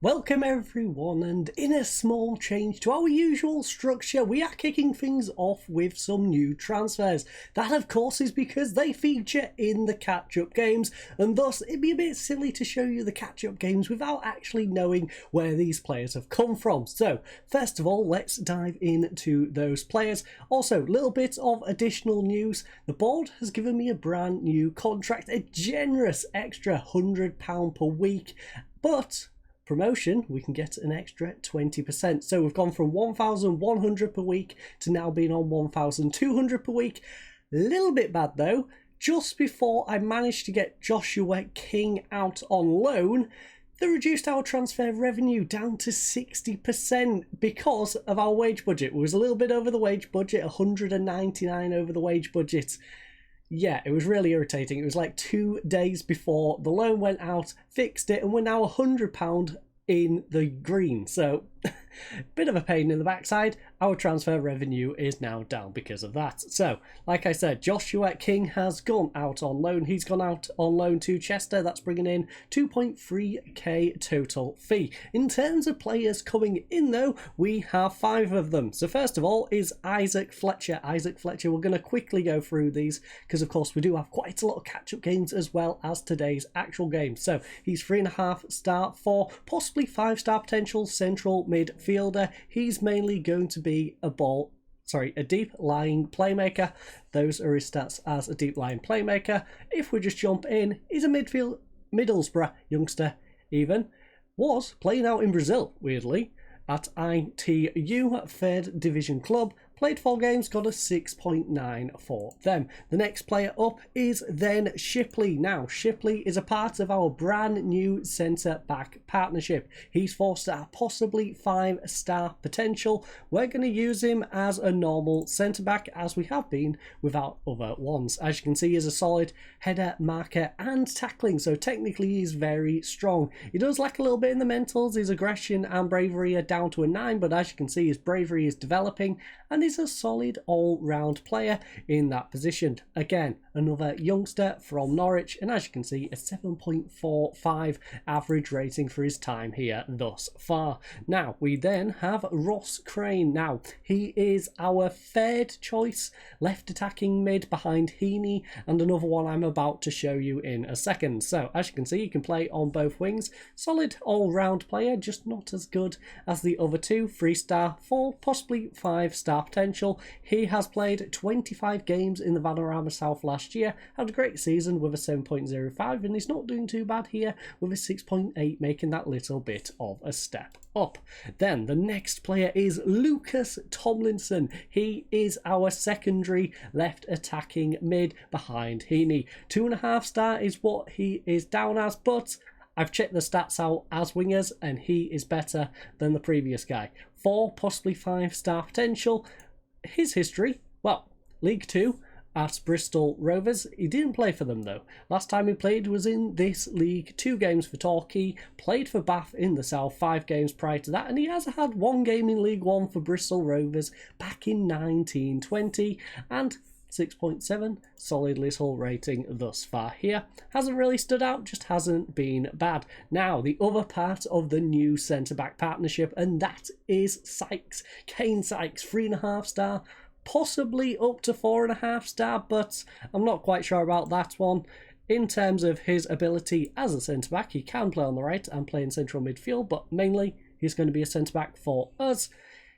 Welcome everyone, and in a small change to our usual structure, we are kicking things off with some new transfers. That of course is because they feature in the catch-up games, and thus it'd be a bit silly to show you the catch-up games without actually knowing where these players have come from. So first of all, let's dive into those players. Also, a little bit of additional news. The board has given me a brand new contract, a generous extra £100 per week, but promotion, we can get an extra 20%. So we've gone from 1,100 per week to now being on 1,200 per week. A little bit bad though. Just before I managed to get Joshua King out on loan, they reduced our transfer revenue down to 60% because of our wage budget. It was a little bit over the wage budget, 199 over the wage budget. Yeah, it was really irritating. It was like 2 days before the loan went out, fixed it, and we're now £100 in the green. So, bit of a pain in the backside. Our transfer revenue is now down because of that. So, like I said, Joshua King has gone out on loan. He's gone out on loan to Chester. That's bringing in 2.3k total fee. In terms of players coming in though, we have 5 of them. So first of all is Isaac Fletcher. Isaac Fletcher, we're going to quickly go through these because of course we do have quite a lot of catch-up games as well as today's actual game. So he's 3.5 star, 4, possibly 5-star potential central midfielder. He's mainly going to be a deep lying playmaker. Those are his stats as a deep lying playmaker. If we just jump in, he's a Middlesbrough youngster, even was playing out in Brazil, weirdly, at ITU, third division club. Played 4 games, got a 6.9 for them. The next player up is then Shipley. Now, Shipley is a part of our brand new centre-back partnership. He's 4-star, possibly 5-star potential. We're going to use him as a normal centre-back, as we have been with our other ones. As you can see, he's a solid header, marker and tackling, so technically he's very strong. He does lack a little bit in the mentals. His aggression and bravery are down to a 9, but as you can see, his bravery is developing, and he's a solid all-round player in that position. Again, another youngster from Norwich, and as you can see, a 7.45 average rating for his time here thus far. Now, we then have Ross Crane. Now, he is our third choice left attacking mid behind Heaney, and another one I'm about to show you in a second. So, as you can see, he can play on both wings. Solid all-round player, just not as good as the other two. 3-star, 4, possibly 5-star potential. He has played 25 games in the Vanarama South last year, had a great season with a 7.05, and he's not doing too bad here with a 6.8, making that little bit of a step up. Then the next player is Lucas Tomlinson. He is our secondary left attacking mid behind Heaney. 2.5-star is what he is down as, but I've checked the stats out as wingers and he is better than the previous guy. 4, possibly 5-star potential. His history, well, League 2 at Bristol Rovers. He didn't play for them though. Last time he played was in this league, 2 games for Torquay, played for Bath in the South, 5 games prior to that, and he has had 1 game in League 1 for Bristol Rovers back in 1920, and 6.7, solid little rating thus far here. Hasn't really stood out, just hasn't been bad. Now, the other part of the new centre-back partnership, and that is Sykes. Kane Sykes, 3.5-star, possibly up to 4.5-star, but I'm not quite sure about that one. In terms of his ability as a centre-back, he can play on the right and play in central midfield, but mainly he's going to be a centre-back for us.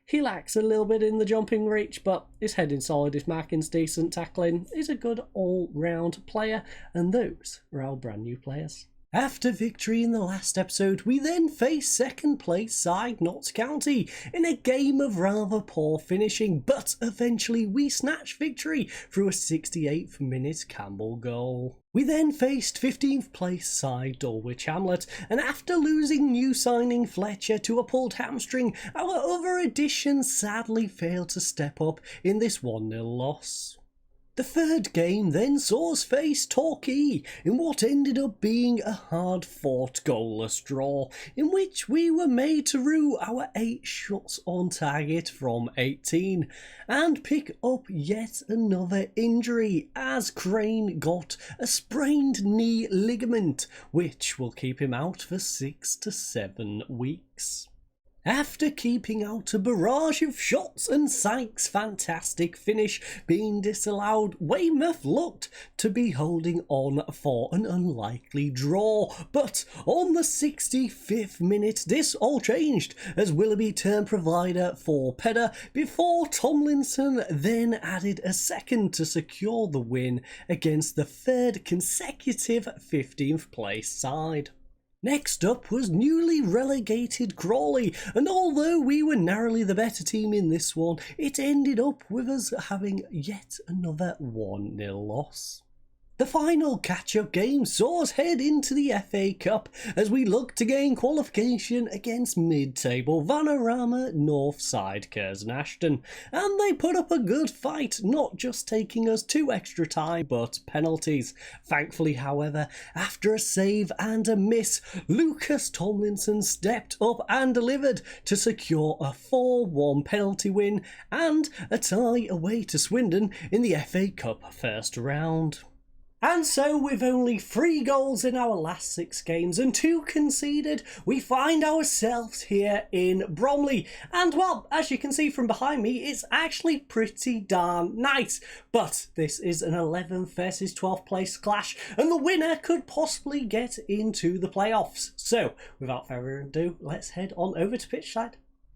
He lacks a little bit in the jumping reach, but his heading's solid, his marking's decent, tackling is a good all-round player, and those are our brand new players. After victory in the last episode, we then face second place side Notts County in a game of rather poor finishing, but eventually we snatched victory through a 68th minute Campbell goal. We then faced 15th place side Dulwich Hamlet, and after losing new signing Fletcher to a pulled hamstring, our other addition sadly failed to step up in this 1-0 loss. The third game then saw us face Torquay in what ended up being a hard-fought goalless draw, in which we were made to rue our 8 shots on target from 18 and pick up yet another injury as Crane got a sprained knee ligament, which will keep him out for 6 to 7 weeks. After keeping out a barrage of shots and Sykes' fantastic finish being disallowed, Weymouth looked to be holding on for an unlikely draw. But on the 65th minute, this all changed as Willoughby turned provider for Pedder before Tomlinson then added a second to secure the win against the third consecutive 15th place side. Next up was newly relegated Crawley, and although we were narrowly the better team in this one, it ended up with us having yet another 1-0 loss. The final catch-up game saw us head into the FA Cup as we looked to gain qualification against mid-table Vanarama North side Curzon Ashton, and they put up a good fight, not just taking us 2 extra time but penalties. Thankfully, however, after a save and a miss, Lucas Tomlinson stepped up and delivered to secure a 4-1 penalty win and a tie away to Swindon in the FA Cup first round. And so, with only 3 goals in our last 6 games and 2 conceded, we find ourselves here in Bromley. And well, as you can see from behind me, it's actually pretty darn nice. But this is an 11th versus 12th place clash, and the winner could possibly get into the playoffs. So, without further ado, let's head on over to pitchside.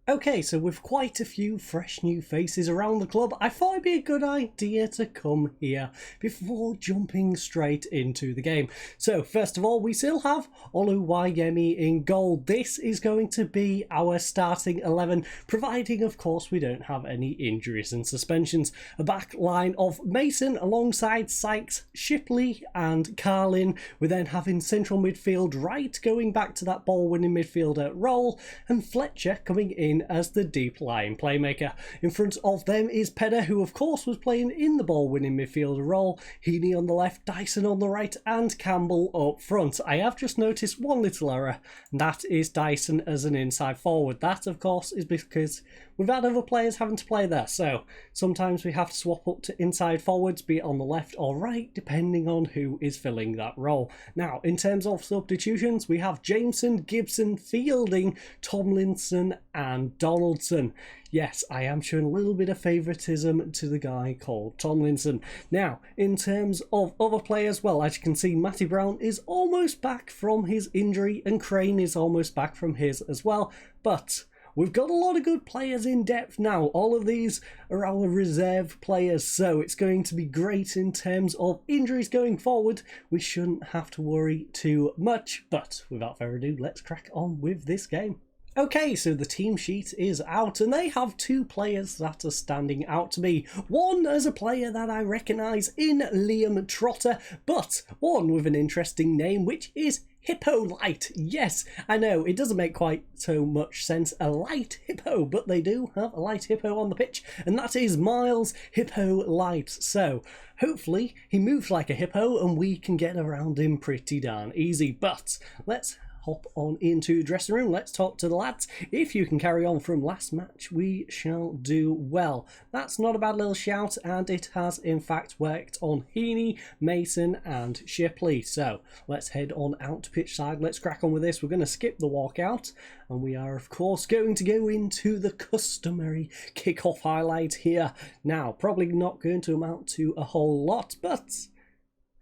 Okay, so with quite a few fresh new faces around the club, I thought it'd be a good idea to come here before jumping straight into the game. So first of all, we still have Oluwayemi in goal. This is going to be our starting 11, providing of course we don't have any injuries and suspensions. A back line of Mason alongside Sykes, Shipley and Carlin. We're then having central midfield Wright going back to that ball-winning midfielder role, and Fletcher coming in as the deep lying playmaker. In front of them is Pedder, who of course was playing in the ball winning midfielder role, Heaney on the left, Dyson on the right and Campbell up front. I have just noticed one little error, and that is Dyson as an inside forward. That of course is because we've had other players having to play there, so sometimes we have to swap up to inside forwards, be it on the left or right, depending on who is filling that role. Now, in terms of substitutions, we have Jameson, Gibson, Fielding, Tomlinson and Donaldson. Yes, I am showing a little bit of favouritism to the guy called Tomlinson. Now, in terms of other players, well, as you can see, Matty Brown is almost back from his injury and Crane is almost back from his as well, but we've got a lot of good players in depth now. All of these are our reserve players, so it's going to be great in terms of injuries going forward. We shouldn't have to worry too much, but without further ado, let's crack on with this game. Okay, so the team sheet is out and they have 2 players that are standing out to me. One as a player that I recognise in Liam Trotter, but one with an interesting name, which is Hippo Light. Yes, I know, it doesn't make quite so much sense, a light hippo, but they do have a light hippo on the pitch, and that is Miles Hippo Light. So, hopefully he moves like a hippo and we can get around him pretty darn easy. But let's hop on into the dressing room. Let's talk to the lads. If you can carry on from last match, we shall do well. That's not a bad little shout, and it has in fact worked on Heaney, Mason and Shipley. So let's head on out to pitch side. Let's crack on with this. We're going to skip the walkout, and we are of course going to go into the customary kickoff highlight here. Now, probably not going to amount to a whole lot, but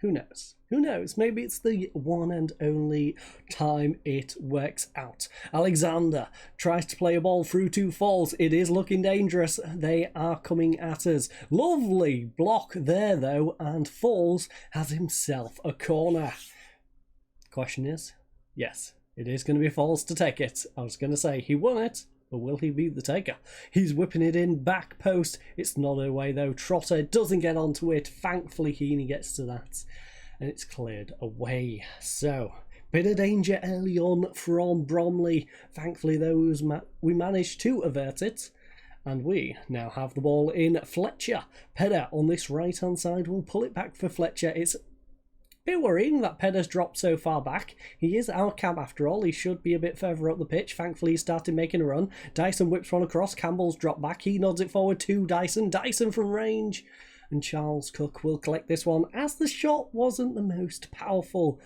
who knows? Who knows? Maybe it's the one and only time it works out. Alexander tries to play a ball through 2 Falls. It is looking dangerous. They are coming at us. Lovely block there though, and Falls has himself a corner. Question is, yes, it is going to be Falls to take it. I was going to say he won it, but will he be the taker? He's whipping it in, back post. It's not away though. Trotter doesn't get onto it. Thankfully, Heaney gets to that, and it's cleared away. So, bit of danger early on from Bromley. Thankfully, we managed to avert it. And we now have the ball in Fletcher. Pedder on this right-hand side will pull it back for Fletcher. It's a bit worrying that Pedder's dropped so far back. He is our cab after all. He should be a bit further up the pitch. Thankfully, he started making a run. Dyson whips one across. Campbell's dropped back. He nods it forward to Dyson. Dyson from range. And Charles Cook will collect this one as the shot wasn't the most powerful.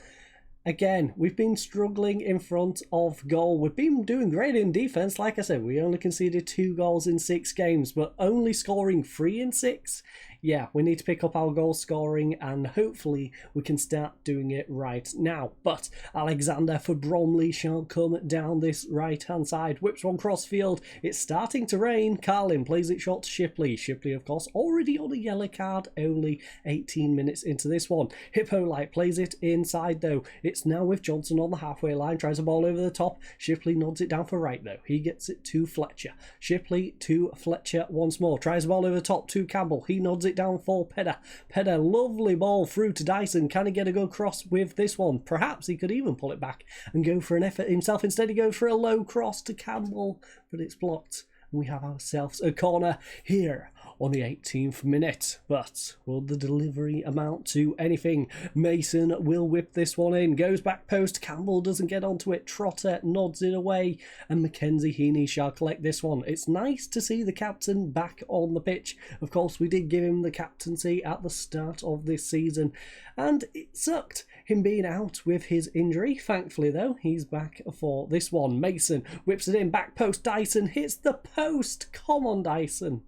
Again, we've been struggling in front of goal. We've been doing great in defence. Like I said, we only conceded 2 goals in 6 games, but only scoring 3 in 6. Yeah, we need to pick up our goal scoring and hopefully we can start doing it right now. But Alexander for Bromley shall come down this right-hand side. Whips one cross field. It's starting to rain. Carlin plays it short to Shipley. Shipley, of course, already on a yellow card. Only 18 minutes into this one. Hippolyte plays it inside though. It's now with Johnson on the halfway line. Tries a ball over the top. Shipley nods it down for right though. He gets it to Fletcher. Shipley to Fletcher once more. Tries a ball over the top to Campbell. He nods it down for Pedder. Pedder, lovely ball through to Dyson. Can he get a good cross with this one? Perhaps he could even pull it back and go for an effort himself. Instead he goes for a low cross to Campbell, but it's blocked. And we have ourselves a corner here on the 18th minute. But will the delivery amount to anything? Mason will whip this one in. Goes back post. Campbell doesn't get onto it. Trotter nods it away. And Mackenzie Heaney shall collect this one. It's nice to see the captain back on the pitch. Of course, we did give him the captaincy at the start of this season. And it sucked him being out with his injury. Thankfully, though, he's back for this one. Mason whips it in. Back post. Dyson hits the post. Come on, Dyson.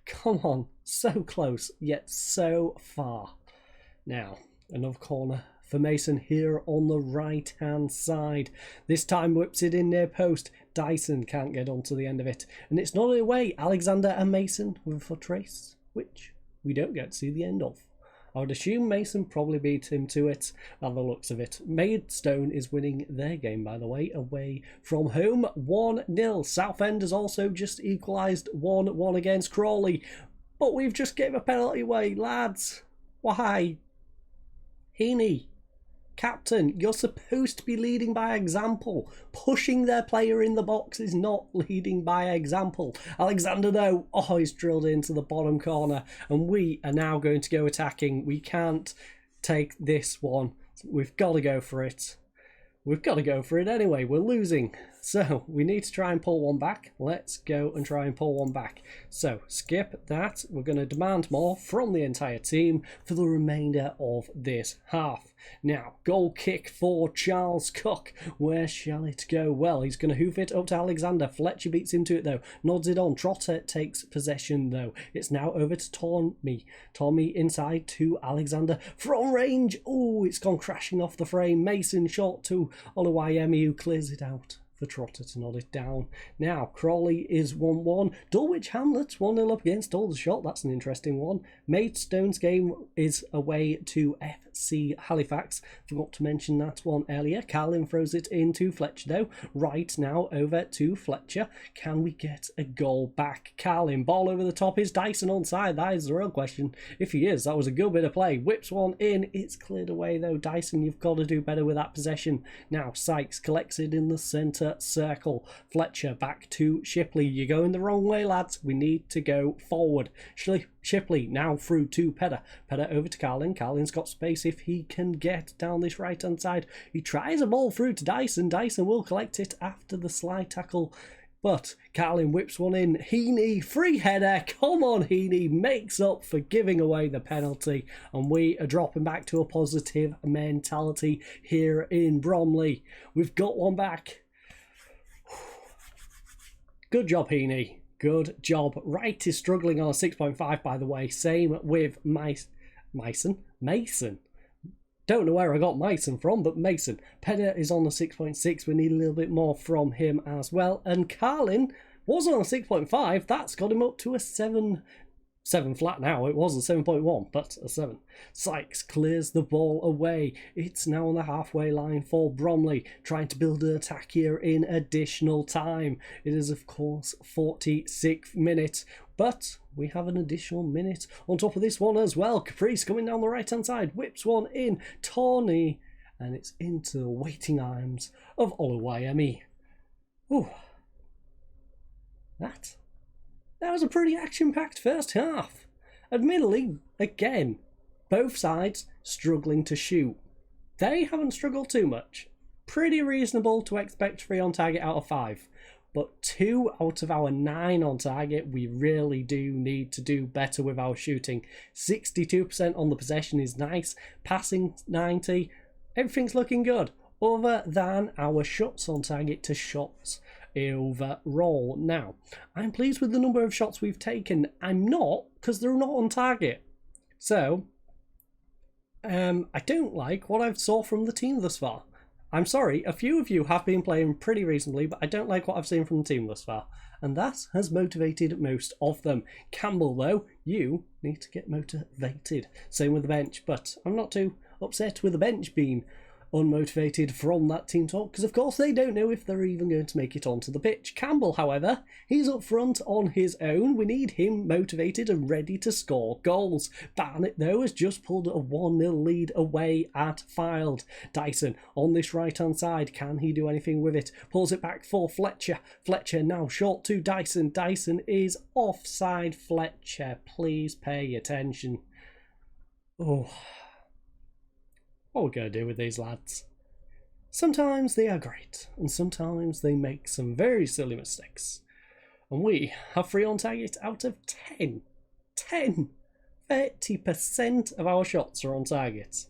Come on, so close, yet so far. Now, another corner for Mason here on the right-hand side. This time whips it in near post. Dyson can't get onto the end of it. And it's not away. Alexander and Mason with a foot race, which we don't get to see the end of. I would assume Mason probably beat him to it by the looks of it. Maidstone is winning their game, by the way, away from home. 1-0. Southend has also just equalised 1-1 against Crawley. But we've just gave a penalty away, lads. Why? Heaney, captain, you're supposed to be leading by example. Pushing their player in the box is not leading by example. Alexander, though, he's drilled into the bottom corner. And we are now going to go attacking. We can't take this one. We've got to go for it. We've got to go for it anyway. We're losing. So we need to try and pull one back. Let's go and try and pull one back. So skip that. We're going to demand more from the entire team for the remainder of this half. Now, goal kick for Charles Cook. Where shall it go? Well, he's going to hoof it up to Alexander. Fletcher beats him to it, though. Nods it on. Trotter takes possession, though. It's now over to Tommy. Tommy inside to Alexander. From range. Oh, it's gone crashing off the frame. Mason short to Oluwayemi, who clears it out for Trotter to nod it down. Now, Crawley is 1-1. Dulwich Hamlets 1-0 up against Aldershot. That's an interesting one. Maidstone's game is away to FC Halifax. Forgot to mention that one earlier. Carlin throws it into Fletcher, though. Right now over to Fletcher. Can we get a goal back? Carlin, ball over the top. Is Dyson onside? That is the real question. If he is, that was a good bit of play. Whips one in. It's cleared away, though. Dyson, you've got to do better with that possession. Now, Sykes collects it in the centre circle. Fletcher back to Shipley. You're going the wrong way, lads. We need to go forward. Shipley now through to Pedder. Pedder over to Carlin. Carlin's got space if he can get down this right hand side. He tries a ball through to Dyson. Dyson will collect it after the slide tackle, but Carlin whips one in. Heaney, free header. Come on, Heaney. Makes up for giving away the penalty. And we are dropping back to a positive mentality here in Bromley. We've got one back. Good job, Heaney. Good job. Wright is struggling on a 6.5, by the way. Same with Mason. Don't know where I got Mason from, but Mason. Pedder is on a 6.6. We need a little bit more from him as well. And Carlin was on a 6.5. That's got him up to a 7 flat now. It was a 7.1, but a 7. Sykes clears the ball away. It's now on the halfway line for Bromley, trying to build an attack here in additional time. It is, of course, 46th minute, but we have an additional minute on top of this one as well. Caprice coming down the right-hand side, whips one in. Tawny, and it's into the waiting arms of Oluwayemi. Ooh. That That was a pretty action-packed first half. Admittedly, again, both sides struggling to shoot. They haven't struggled too much. Pretty reasonable to expect 3 on target out of 5. But 2 out of our 9 on target, we really do need to do better with our shooting. 62% on the possession is nice. Passing 90. Everything's looking good. Other than our shots on target to shots overall. Now, I'm pleased with the number of shots we've taken. I'm not, because they're not on target. So, I don't like what I've saw from the team thus far. I'm sorry, a few of you have been playing pretty reasonably, but I don't like what I've seen from the team thus far. And that has motivated most of them. Campbell, though, you need to get motivated. Same with the bench, but I'm not too upset with the bench being unmotivated from that team talk, because of course they don't know if they're even going to make it onto the pitch. Campbell, however, he's up front on his own. We need him motivated and ready to score goals. Barnett, though, has just pulled a 1-0 lead away at Fylde. Dyson on this right hand side, can he do anything with it? Pulls it back for Fletcher. Fletcher now short to Dyson. Dyson is offside. Fletcher, please pay attention. Oh, what are we going to do with these lads? Sometimes they are great, and sometimes they make some very silly mistakes. And we have 3 on target out of 10. 30% of our shots are on target.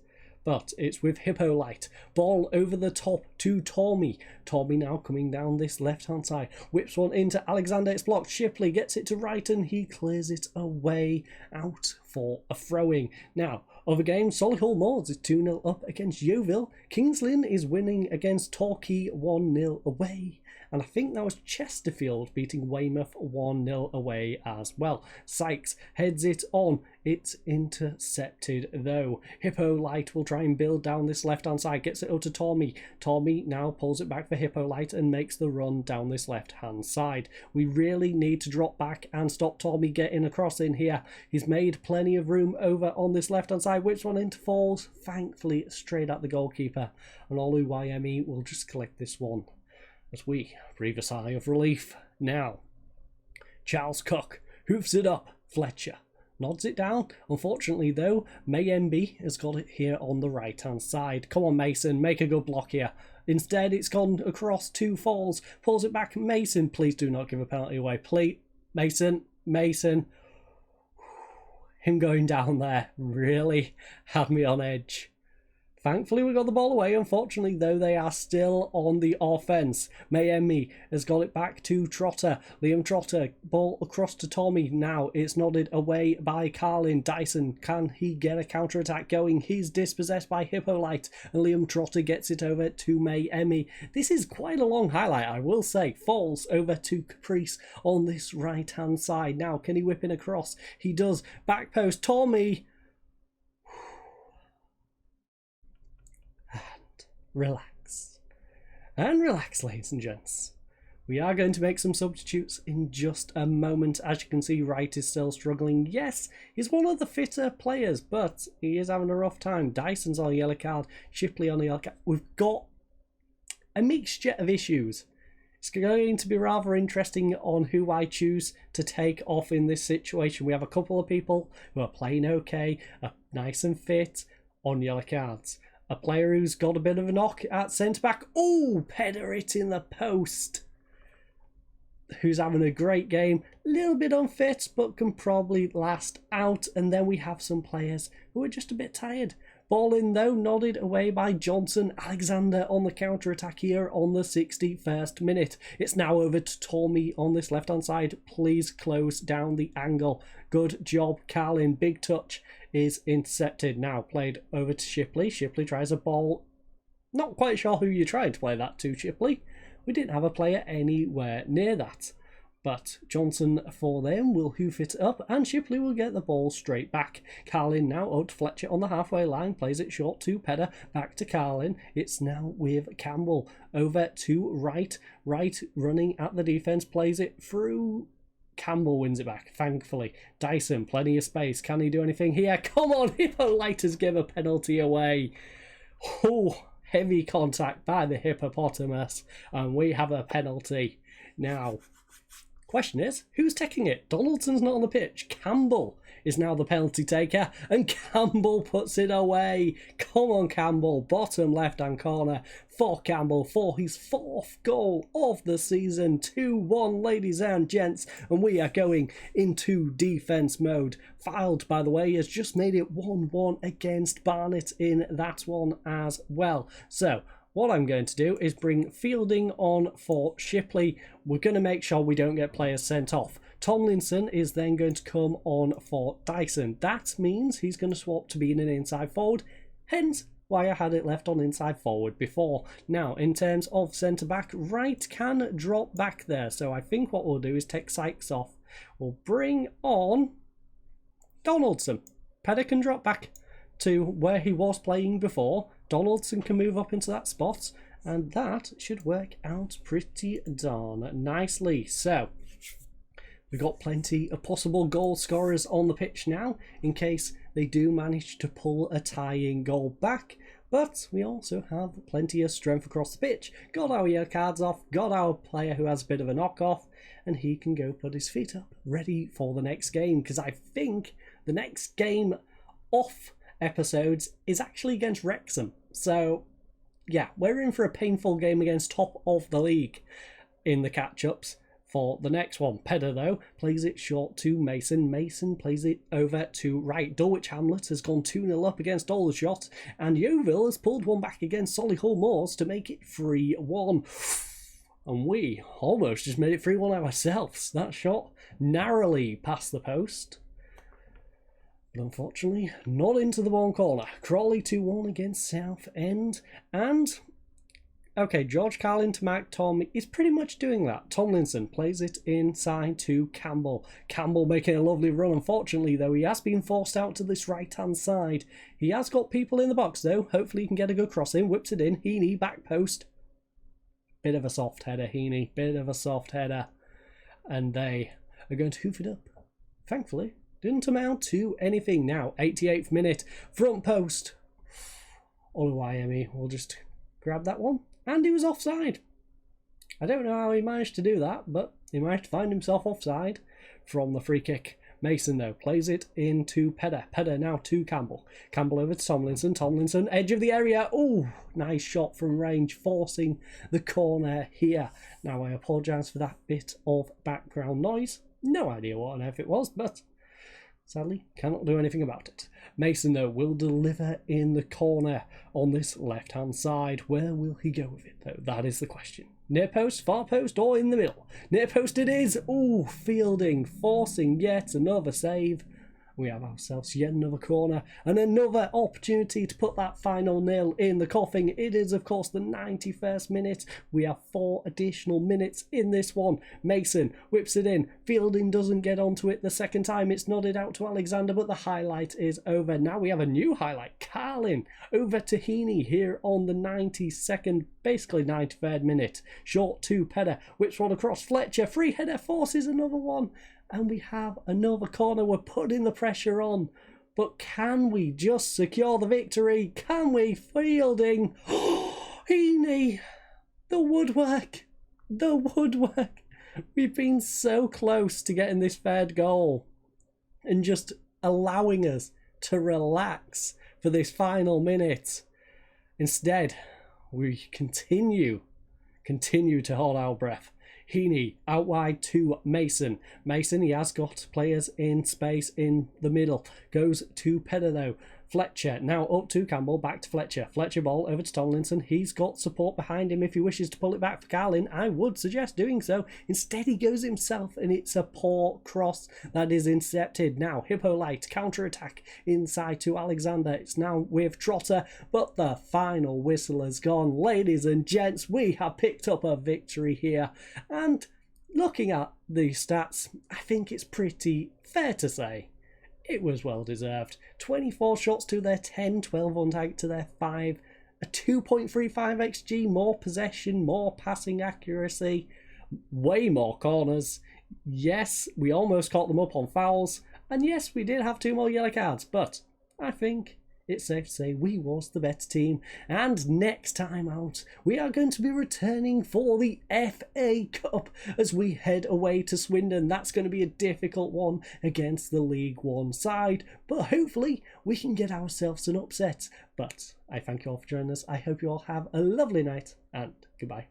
But it's with Hippolyte. Ball over the top to Tommy. Tommy now coming down this left-hand side. Whips one into Alexander. It's blocked. Shipley gets it to right and he clears it away out for a throwing. Now, other game, Solihull Moors is 2-0 up against Yeovil. Kings Lynn is winning against Torquay 1-0 away. And I think that was Chesterfield beating Weymouth 1-0 away as well. Sykes heads it on. It's intercepted though. Hippolyte will try and build down this left-hand side. Gets it up to Tommy. Tommy now pulls it back for Hippolyte and makes the run down this left-hand side. We really need to drop back and stop Tommy getting across in here. He's made plenty of room over on this left-hand side. Whips one into falls. Thankfully, straight at the goalkeeper. And Olu YME will just collect this one as we breathe a sigh of relief. Now, Charles Cook hoofs it up. Fletcher nods it down. Unfortunately, though, Mayembe has got it here on the right-hand side. Come on, Mason, make a good block here. Instead, it's gone across 2 falls. Pulls it back. Mason, please do not give a penalty away. Please, Mason. Him going down there really had me on edge. Thankfully, we got the ball away. Unfortunately, though, they are still on the offence. Mayemi has got it back to Trotter. Liam Trotter, ball across to Tommy. Now it's nodded away by Carlin. Dyson, can he get a counter-attack going? He's dispossessed by Hippolyte, and Liam Trotter gets it over to Mayemi. This is quite a long highlight, I will say. Falls over to Caprice on this right-hand side. Now, can he whip in across? He does. Back post, Tommy. Relax. And relax, ladies and gents. We are going to make some substitutes in just a moment. As you can see, Wright is still struggling. Yes, he's one of the fitter players, but he is having a rough time. Dyson's on a yellow card. Shipley on a yellow card. We've got a mixture of issues. It's going to be rather interesting on who I choose to take off in this situation. We have a couple of people who are playing okay, are nice and fit, on yellow cards. A player who's got a bit of a knock at centre-back. Oh, Pedder it in the post. Who's having a great game. A little bit unfit, but can probably last out. And then we have some players who are just a bit tired. Ball in, though, nodded away by Johnson. Alexander on the counter-attack here on the 61st minute. It's now over to Tommy on this left-hand side. Please close down the angle. Good job, Carlin. Big touch is intercepted. Now played over to Shipley. Shipley tries a ball. Not quite sure who you tried to play that to, Shipley. We didn't have a player anywhere near that. But Johnson for them will hoof it up and Shipley will get the ball straight back. Carlin now out to Fletcher on the halfway line, plays it short to Pedder, back to Carlin. It's now with Campbell over to Wright. Wright running at the defence, plays it through. Campbell wins it back, thankfully. Dyson, plenty of space. Can he do anything here? Come on, Hippolyte has given a penalty away. Oh, heavy contact by the hippopotamus. And we have a penalty. Now, Question is, who's taking it? Donaldson's not on the pitch. Campbell is now the penalty taker, and Campbell puts it away. Come on, Campbell. Bottom left-hand corner for Campbell for his 4th goal of the season. 2-1, ladies and gents, and we are going into defence mode. Fylde, by the way, has just made it 1-1 against Barnet in that one as well. So, what I'm going to do is bring Fielding on for Shipley. We're going to make sure we don't get players sent off. Tomlinson is then going to come on for Dyson. That means he's going to swap to being an inside forward, hence why I had it left on inside forward before. Now, in terms of centre-back, Wright can drop back there. So I think what we'll do is take Sykes off. We'll bring on Donaldson. Pedder can drop back to where he was playing before. Donaldson can move up into that spot, and that should work out pretty darn nicely. So, we've got plenty of possible goal scorers on the pitch now, in case they do manage to pull a tying goal back. But we also have plenty of strength across the pitch. Got our yellow cards off, got our player who has a bit of a knock-off, and he can go put his feet up, ready for the next game. Because I think the next game off episodes is actually against Wrexham. So, yeah, we're in for a painful game against top of the league in the catch-ups for the next one. Pedder, though, plays it short to Mason. Mason plays it over to Wright. Dulwich Hamlet has gone 2-0 up against Aldershot, and Yeovil has pulled one back against Solihull Moors to make it 3-1. And we almost just made it 3-1 ourselves. That shot narrowly past the post, but unfortunately not into the bottom corner. Crawley 2-1 against Southend, and okay, George Carlin to Mark Tom is pretty much doing that. Tomlinson plays it inside to Campbell. Campbell making a lovely run. Unfortunately, though, he has been forced out to this right-hand side. He has got people in the box, though. Hopefully he can get a good cross in. Whips it in. Heaney, back post. Bit of a soft header, Heaney. Bit of a soft header. And they are going to hoof it up. Thankfully, didn't amount to anything. Now, 88th minute. Front post. Oluwayemi will just grab that one. And he was offside. I don't know how he managed to do that, but he managed to find himself offside from the free kick. Mason, though, plays it into Pedder. Pedder now to Campbell. Campbell over to Tomlinson. Tomlinson, edge of the area. Oh, nice shot from range, forcing the corner here. Now, I apologise for that bit of background noise. No idea what on earth it was, but sadly, cannot do anything about it. Mason, though, will deliver in the corner on this left-hand side. Where will he go with it, though? That is the question. Near post, far post, or in the middle? Near post it is. Ooh, Fielding, forcing yet another save. We have ourselves yet another corner and another opportunity to put that final nail in the coffin. It is, of course, the 91st minute. We have 4 additional minutes in this one. Mason whips it in. Fielding doesn't get onto it the second time. It's nodded out to Alexander, but the highlight is over. Now we have a new highlight. Carlin over to Heaney here on the 92nd, basically 93rd minute. Short to Pedder. Whips one across. Fletcher. Free header forces another one. And we have another corner. We're putting the pressure on. But can we just secure the victory? Can we? Fielding. Heaney. The woodwork. The woodwork. We've been so close to getting this third goal. And just allowing us to relax for this final minute. Instead, we continue to hold our breath. Heaney out wide to Mason. Mason, he has got players in space in the middle. Goes to Pedder, though. Fletcher now up to Campbell, back to Fletcher. Fletcher ball over to Tomlinson. He's got support behind him if he wishes to pull it back for Carlin. I would suggest doing so. Instead, he goes himself, and it's a poor cross that is intercepted. Now, Hippolyte, counter-attack inside to Alexander. It's now with Trotter, but the final whistle has gone. Ladies and gents, we have picked up a victory here. And looking at the stats, I think it's pretty fair to say it was well deserved. 24 shots to their 10, 12 on target to their 5, a 2.35 XG, more possession, more passing accuracy, way more corners. Yes, we almost caught them up on fouls, and yes, we did have 2 more yellow cards, but I think it's safe to say we was the better team. And next time out, we are going to be returning for the FA Cup as we head away to Swindon. That's going to be a difficult one against the League One side, but hopefully we can get ourselves an upset. But I thank you all for joining us. I hope you all have a lovely night, and goodbye.